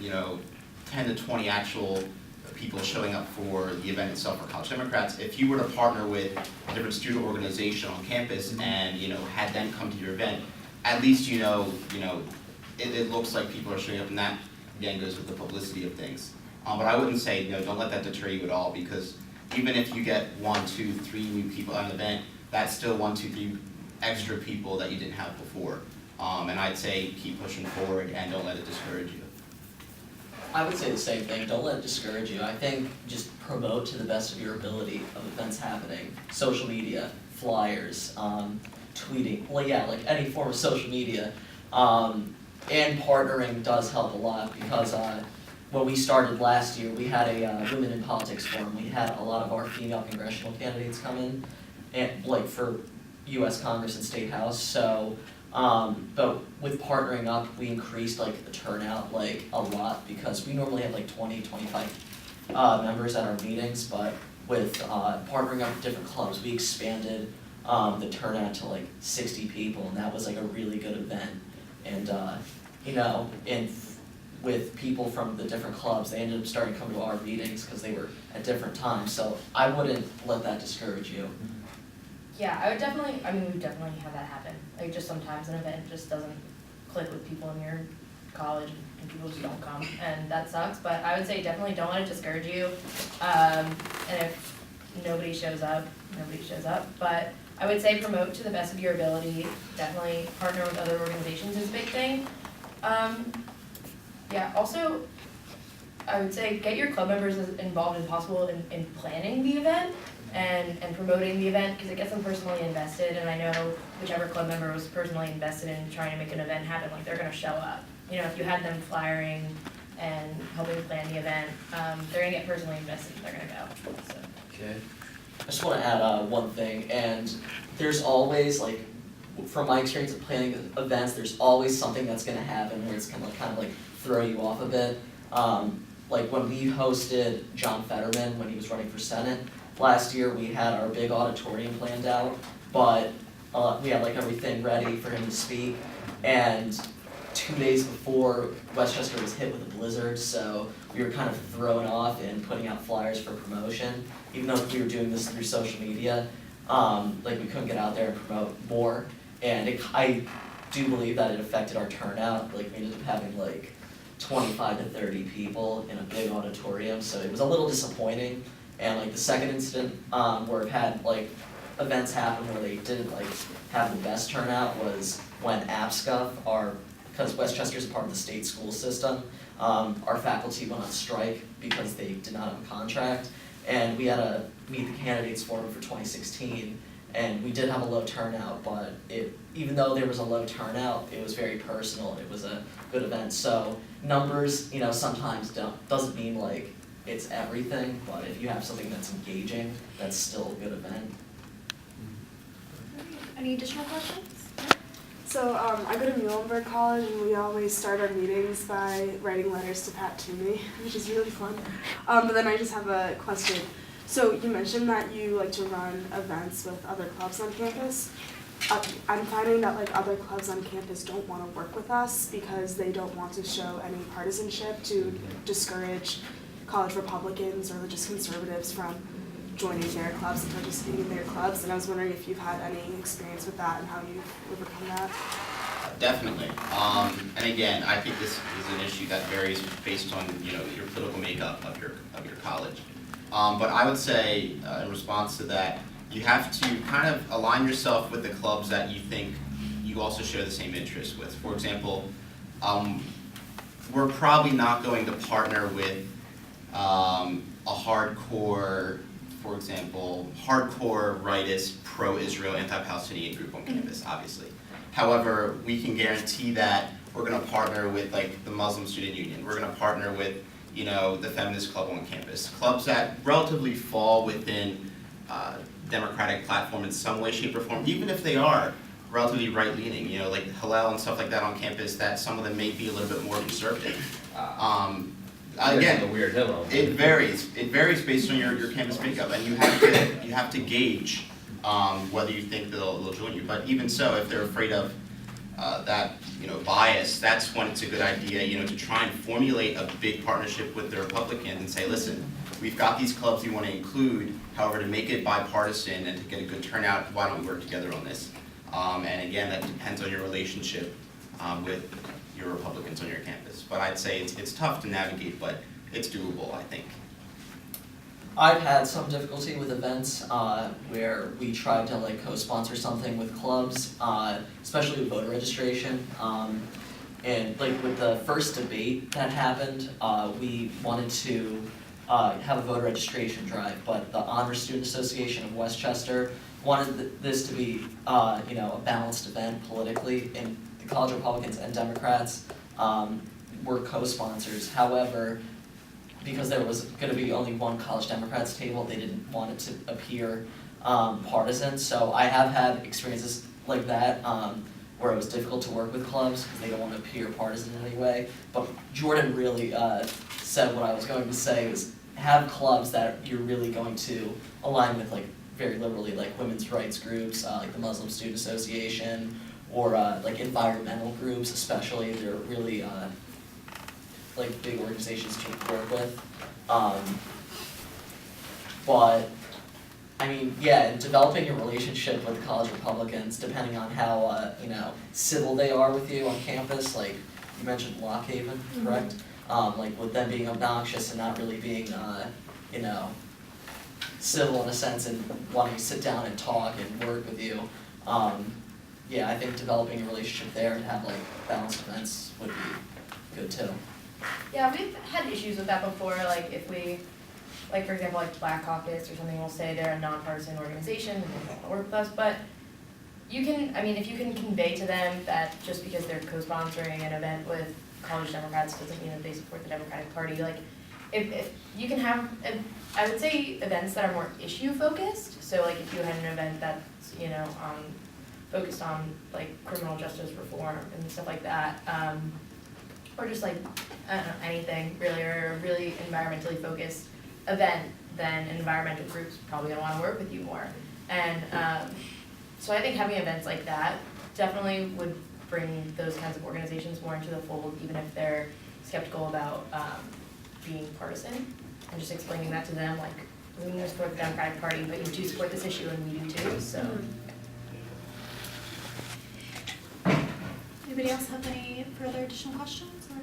10 to 20 actual people showing up for the event itself for College Democrats. If you were to partner with a different student organization on campus and had them come to your event, at least it looks like people are showing up, and that again goes with the publicity of things. But I wouldn't say don't let that deter you at all, because even if you get 1, 2, 3 new people at an event, that's still 1, 2, 3 extra people that you didn't have before. And I'd say keep pushing forward and don't let it discourage you. I would say the same thing. Don't let it discourage you. I think just promote to the best of your ability of events happening. Social media, flyers, tweeting. Well, yeah, like any form of social media. And partnering does help a lot, because when we started last year, we had a Women in Politics forum. We had a lot of our female congressional candidates come in, and for U.S. Congress and State House. So, but with partnering up, we increased the turnout a lot, because we normally have 20, 25 members at our meetings, but with partnering up with different clubs, we expanded the turnout to 60 people, and that was a really good event. And and with people from the different clubs, they ended up starting to come to our meetings because they were at different times. So I wouldn't let that discourage you. Yeah, we definitely have that happen. Just sometimes an event just doesn't click with people in your college, and people just don't come, and that sucks. But I would say definitely don't let it discourage you. And if nobody shows up, nobody shows up. But I would say promote to the best of your ability. Definitely partner with other organizations is a big thing. Yeah, also, I would say get your club members as involved as possible in planning the event and promoting the event, because it gets them personally invested. And I know whichever club member was personally invested in trying to make an event happen, they're going to show up. If you had them flyering and helping plan the event, they're going to get personally invested and they're going to go. So. Okay. I just want to add one thing, and there's always, from my experience of planning events, there's always something that's going to happen where it's going to kind of throw you off a bit. When we hosted John Fetterman when he was running for Senate last year, we had our big auditorium planned out, but we had everything ready for him to speak, and 2 days before, Westchester was hit with a blizzard, so we were kind of thrown off in putting out flyers for promotion, even though we were doing this through social media. We couldn't get out there and promote more, and I do believe that it affected our turnout. We ended up having 25 to 30 people in a big auditorium, so it was a little disappointing. And the second incident where I've had events happen where they didn't have the best turnout was when APSCA, because Westchester is a part of the state school system, our faculty went on strike because they did not have a contract, and we had to meet the candidates forum for 2016, and we did have a low turnout, but even though there was a low turnout, it was very personal. It was a good event. So numbers, sometimes doesn't mean it's everything, but if you have something that's engaging, that's still a good event. Any additional questions? So I go to Muhlenberg College, and we always start our meetings by writing letters to Pat Toomey, which is really fun. But then I just have a question. So you mentioned that you like to run events with other clubs on campus. I'm finding that other clubs on campus don't want to work with us because they don't want to show any partisanship to discourage college Republicans or just conservatives from joining their clubs and participating in their clubs. And I was wondering if you've had any experience with that and how you've overcome that. Definitely. And again, I think this is an issue that varies based on your political makeup of your college. But I would say in response to that, you have to kind of align yourself with the clubs that you think you also share the same interests with. For example, we're probably not going to partner with a hardcore, for example, hardcore rightist, pro-Israel, anti-Palestinian group on campus, obviously. However, we can guarantee that we're going to partner with the Muslim Student Union. We're going to partner with the feminist club on campus. Clubs that relatively fall within Democratic platform in some way, shape, or form, even if they are relatively right-leaning, like Hillel and stuff like that on campus, that some of them may be a little bit more conservative. Again, it varies. It varies based on your campus makeup, and you have to gauge whether you think they'll join you. But even so, if they're afraid of that, bias, that's when it's a good idea, to try and formulate a big partnership with the Republicans and say, listen, we've got these clubs we want to include, however, to make it bipartisan and to get a good turnout, why don't we work together on this? And again, that depends on your relationship with your Republicans on your campus. But I'd say it's tough to navigate, but it's doable, I think. I've had some difficulty with events where we tried to like co-sponsor something with clubs, especially with voter registration. And like with the first debate that happened, we wanted to have a voter registration drive, but the Honor Student Association of Westchester wanted this to be a balanced event politically, and the college Republicans and Democrats were co-sponsors. However, because there was going to be only one college Democrats table, they didn't want it to appear partisan. So I have had experiences like that where it was difficult to work with clubs because they don't want to appear partisan in any way. But Jordan really said what I was going to say, is have clubs that you're really going to align with, like very liberally, like women's rights groups, like the Muslim Student Association, or like environmental groups especially. They're really like big organizations to work with. But I mean, yeah, developing a relationship with college Republicans, depending on how civil they are with you on campus, like you mentioned Lock Haven, correct? Like with them being obnoxious and not really being civil in a sense and wanting to sit down and talk and work with you. Yeah, I think developing a relationship there and have like balanced events would be good too. Yeah, we've had issues with that before, like if we, like for example, like Black Caucus or something will say they're a nonpartisan organization and they don't want to work with us, but you can, if you can convey to them that just because they're co-sponsoring an event with college Democrats doesn't mean that they support the Democratic Party, like if you can have, I would say events that are more issue focused, so like if you had an event that's, focused on like criminal justice reform and stuff like that, or just like, I don't know, anything really, or a really environmentally focused event, then environmental groups probably gonna wanna work with you more. And so I think having events like that definitely would bring those kinds of organizations more into the fold, even if they're skeptical about being partisan, and just explaining that to them, like, we need to support the Democratic Party, but you do support this issue and we do too, so. Anybody else have any further additional questions or?